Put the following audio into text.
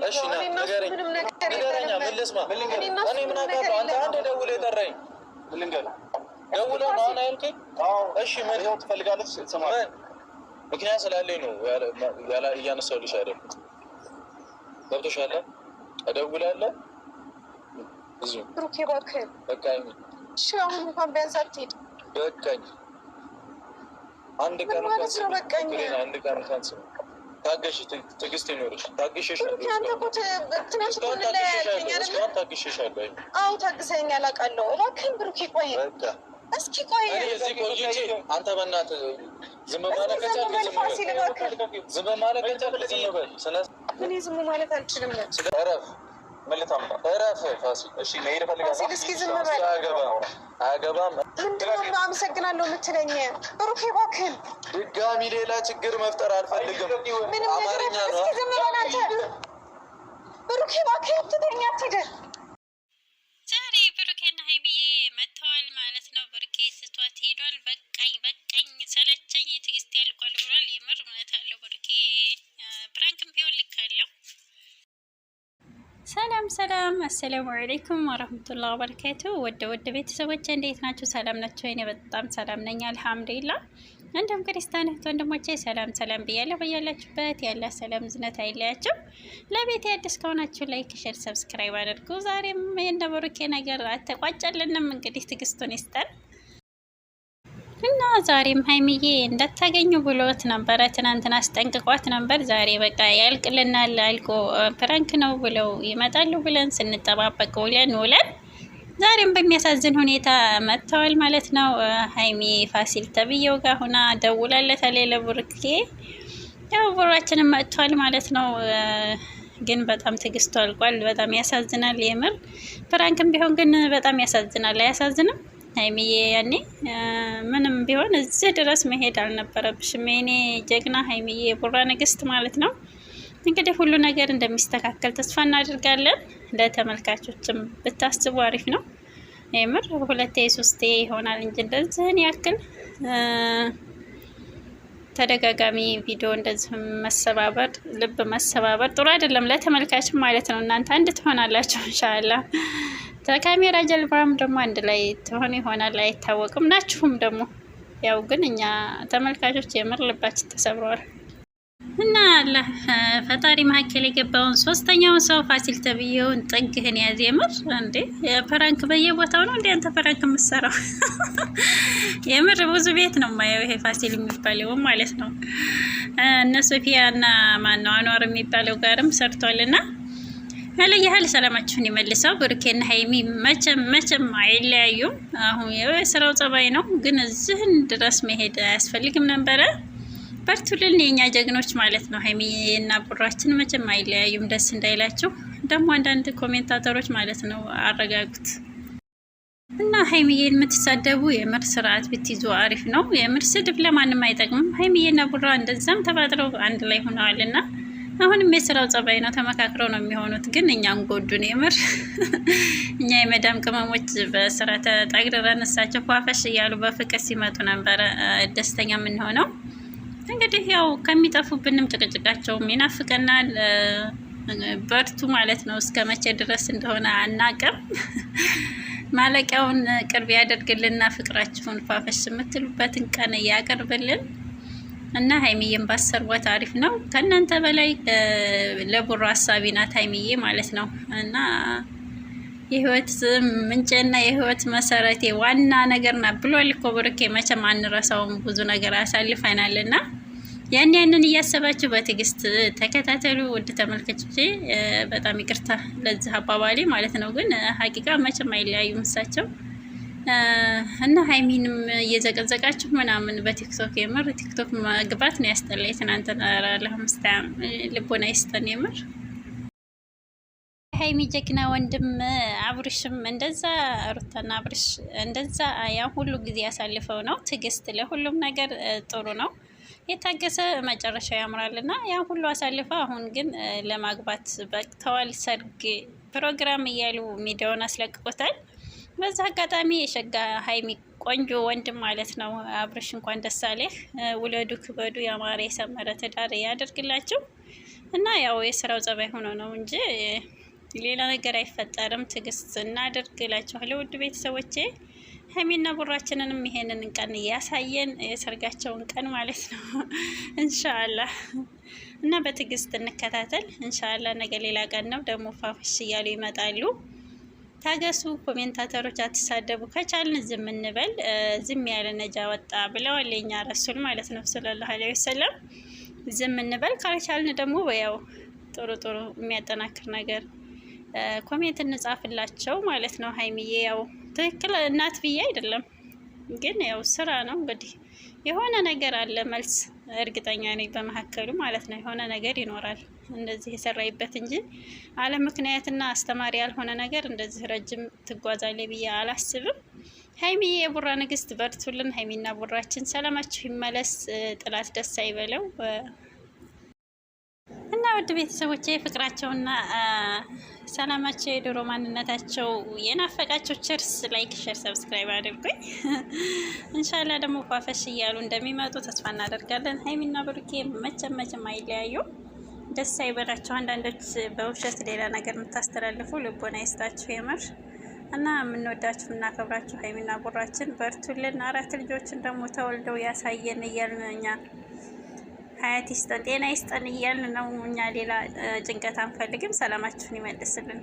እሺ ንገረኝ ምን ልስማ እኔ ምን አውቃለሁ አንተ አንድ ደውለህ ጠራኝ ምን ልንገርህ ደውለህ ነው አሁን ያልከኝ እሺ ምን ትፈልጋለህ ትሰማለህ ምክንያት ስላለኝ ነው ያላ እያነሳሁልሽ አይደል ገብቶሻል እደውላለሁ እዚህ ብሩኬ እባክህ በቃኝ እሺ አሁን እንኳን ቢያንስ አትሄድ በቃኝ አንድ ቀን አንድ ቀን ካንስ ታገሽ ትግስት ይኖርሽ ታግሽሽ አንተ እኮ ትናንት ታግሽሻለሁ አዎ ታግሰኛል አውቃለሁ እባክህን ብሩኬ ቆይ እስኪ ቆይ እዚህ ቆይቼ አንተ በእናትህ ዝም ማለት ዝም ማለት እኔ ዝም ማለት አልችልም እረፍ መልታምጣ እረፍ ፋሲል እሺ መሄድ ፈልጋለሁ እስኪ ዝም በል አገባም ምንድነው አመሰግናለሁ የምትለኝ ብሩኬ እባክህን ድጋሚ ሌላ ችግር መፍጠር አልፈልግም አማርኛ ነው እስኪ ዝም በል አንተ ብሩኬ እባክህን ትተኛ አትሄድ ዛሬ ብሩኬና ሀይሚዬ መጥተዋል ማለት ነው ብሩኬ ስቷት ሄዷል በቃኝ ሰለቸኝ ትዕግስት ያልቋል ብሏል የምር እውነት አለው ብሩኬ ፕራንክም ቢሆን ልክ አለው ሰላም አሰላሙ አለይኩም ወራህመቱላሂ ወበረካቱ ወደ ቤተሰቦቼ እንዴት ናችሁ ሰላም ናችሁ እኔ በጣም ሰላም ነኝ አልহামዱሊላህ እንደም ክርስቲያን ወንድሞቼ ሰላም ብያለሁ በያላችሁበት ያለ ሰላም ዝነት አይለያችሁ ለቤት አዲስ ከሆናችሁ ላይክ ሼር ሰብስክራይብ አድርጉ ዛሬም የነ ብሩኬ ነገር አተቋጨልንም እንግዲህ ትግስቱን ይስጠን እና ዛሬም ሀይሚዬ እንዳታገኙ ብሎት ነበረ ትናንትና አስጠንቅቋት ነበር ዛሬ በቃ ያልቅልናል አልቆ ፕራንክ ነው ብለው ይመጣሉ ብለን ስንጠባበቅ ውለን ዛሬም በሚያሳዝን ሁኔታ መጥተዋል ማለት ነው ሀይሚ ፋሲል ተብየው ጋር ሆና ደውላለታለች ለብሩኬ ያው ብሩአችንም መጥቷል ማለት ነው ግን በጣም ትግስቱ አልቋል በጣም ያሳዝናል የምር ፕራንክም ቢሆን ግን በጣም ያሳዝናል አያሳዝንም ሀይሚዬ ያኔ ምንም ቢሆን እዚህ ድረስ መሄድ አልነበረብሽም የኔ ጀግና ሀይሚዬ የቡራ ንግስት ማለት ነው እንግዲህ ሁሉ ነገር እንደሚስተካከል ተስፋ እናደርጋለን ለተመልካቾችም ብታስቡ አሪፍ ነው የምር ሁለቴ ሶስቴ ይሆናል እንጂ እንደዚህን ያክል ተደጋጋሚ ቪዲዮ እንደዚህ መሰባበር ልብ መሰባበር ጥሩ አይደለም ለተመልካችም ማለት ነው እናንተ አንድ ትሆናላችሁ ኢንሻአላህ ተካሜራ ጀልባም ደግሞ አንድ ላይ ትሆን ይሆናል አይታወቅም ናችሁም ደግሞ ያው ግን እኛ ተመልካቾች የምር ልባችን ተሰብሯል እና አላህ ፈጣሪ መሀከል የገባውን ሶስተኛውን ሰው ፋሲል ተብየውን ጥግህን ያዝ የምር እንዴ ፕራንክ በየቦታው ነው እንዴ አንተ ፕራንክ የምትሰራው የምር ብዙ ቤት ነው ማየው ይሄ ፋሲል የሚባለው ማለት ነው እነ ሶፊያና ማን ነው አንዋር የሚባለው ጋርም ሰርቷልና ያለየሃል ሰላማችሁን ይመልሰው ብሩኬና ሀይሚ መቼም አይለያዩም አሁን የስራው ጸባይ ነው ግን እዚህን ድረስ መሄድ አያስፈልግም ነበረ በርቱልን የኛ ጀግኖች ማለት ነው ሀይሚና ቡራችን መቼም አይለያዩም ደስ እንዳይላችሁ ደግሞ አንዳንድ ኮሜንታተሮች ማለት ነው አረጋጉት እና ሀይሚዬን የምትሳደቡ የምር ስርዓት ብትይዙ አሪፍ ነው የምር ስድብ ለማንም አይጠቅምም ሀይሚዬና ቡራ እንደዛም ተባጥረው አንድ ላይ ሆነዋልና አሁንም የስራው ጸባይ ነው ተመካክረው ነው የሚሆኑት ግን እኛን ጎዱን የምር እኛ የመዳም ቅመሞች በስራ ተጠግረን እሳቸው ፏፈሽ እያሉ በፍቅር ሲመጡ ነበር ደስተኛ የምንሆነው እንግዲህ ያው ከሚጠፉብንም ጭቅጭቃቸውም ይናፍቀናል በርቱ ማለት ነው እስከ መቼ ድረስ እንደሆነ አናቅም ማለቂያውን ቅርብ ያደርግልና ፍቅራችሁን ፏፈሽ የምትሉበትን ቀን ያቀርብልን እና ሀይሚዬን ባሰርቧት አሪፍ ነው ከእናንተ በላይ ለቡራ ሀሳቢ ናት ሀይሚዬ ማለት ነው እና የህይወት ምንጭና የህይወት መሰረቴ ዋና ነገር ናት ብሏል እኮ ብሩኬ መቼም አንረሳውም ብዙ ነገር አሳልፈናልና ያንን እያሰባችሁ በትዕግስት ተከታተሉ ውድ ተመልካቾቼ በጣም ይቅርታ ለዚህ አባባሌ ማለት ነው ግን ሀቂቃ መቼም አይለያዩም እሳቸው እና ሀይሚንም እየዘቀዘቃችሁ ምናምን በቲክቶክ የምር ቲክቶክ መግባት ነው ያስጠላኝ ትናንትና ለምስታም ልቦና ይስጠን የምር ሀይሚ ጀግና ወንድም አብርሽም እንደዛ ሩታና አብርሽ እንደዛ ያ ሁሉ ጊዜ ያሳልፈው ነው ትዕግስት ለሁሉም ነገር ጥሩ ነው የታገሰ መጨረሻ ያምራልና ያ ሁሉ አሳልፈው አሁን ግን ለማግባት በቅተዋል ሰርግ ፕሮግራም እያሉ ሚዲያውን አስለቅቆታል በዛ አጋጣሚ የሸጋ ሀይሚ ቆንጆ ወንድም ማለት ነው አብርሽ እንኳን ደስ አለህ ውለዱ ክበዱ ያማረ የሰመረ ትዳር ያደርግላችሁ እና ያው የስራው ጸባይ ሆኖ ነው እንጂ ሌላ ነገር አይፈጠርም። ትዕግስት እናድርግ እላችኋለሁ ውድ ቤተሰቦቼ። ሀይሚና ቡራችንንም ይሄንን ቀን እያሳየን የሰርጋቸውን ቀን ማለት ነው ኢንሻአላህ። እና በትዕግስት እንከታተል ኢንሻአላህ። ነገ ሌላ ቀን ነው ደግሞ ፋፍሽ እያሉ ይመጣሉ። ታገሱ ኮሜንታተሮች፣ አትሳደቡ። ከቻልን ዝም እንበል። ዝም ያለ ነጃ ወጣ ብለዋል የኛ ረሱል ማለት ነው ሰለላሁ ዐለይሂ ወሰለም። ዝም እንበል። ካልቻልን ደግሞ ያው ጥሩ ጥሩ የሚያጠናክር ነገር ኮሜንት እንጻፍላቸው ማለት ነው። ሀይሚዬ ያው ትክክል እናት ብዬ አይደለም ግን ያው ስራ ነው እንግዲህ የሆነ ነገር አለ መልስ እርግጠኛ ነኝ በመካከሉ ማለት ነው። የሆነ ነገር ይኖራል እንደዚህ የሰራይበት እንጂ አለ ምክንያትና አስተማሪ ያልሆነ ነገር እንደዚህ ረጅም ትጓዛለች ብዬ አላስብም። ሀይሚዬ የቡራ ንግስት በርቱልን። ሀይሚና ቡራችን ሰላማችሁ ይመለስ፣ ጥላት ደስ አይበለው እና ውድ ቤተሰቦቼ ፍቅራቸውና ሰላማቸው የድሮ ማንነታቸው የናፈቃቸው ችርስ ላይክ፣ ሼር፣ ሰብስክራይብ አድርጉኝ። እንሻላ ደግሞ ፏፈሽ እያሉ እንደሚመጡ ተስፋ እናደርጋለን። ሀይሚና ብሩኬ መቼም አይለያዩ። ደስ አይበላቸው። አንዳንዶች በውሸት ሌላ ነገር የምታስተላልፉ ልቦና ይስጣችሁ የምር እና የምንወዳችሁ የምናከብራችሁ ሀይሚና ቡራችን በርቱልን። 4 ልጆችን ደግሞ ተወልደው ያሳየን እያልን እኛ ሀያት ይስጠን ጤና ይስጠን እያልን ነው። እኛ ሌላ ጭንቀት አንፈልግም። ሰላማችሁን ይመልስልን።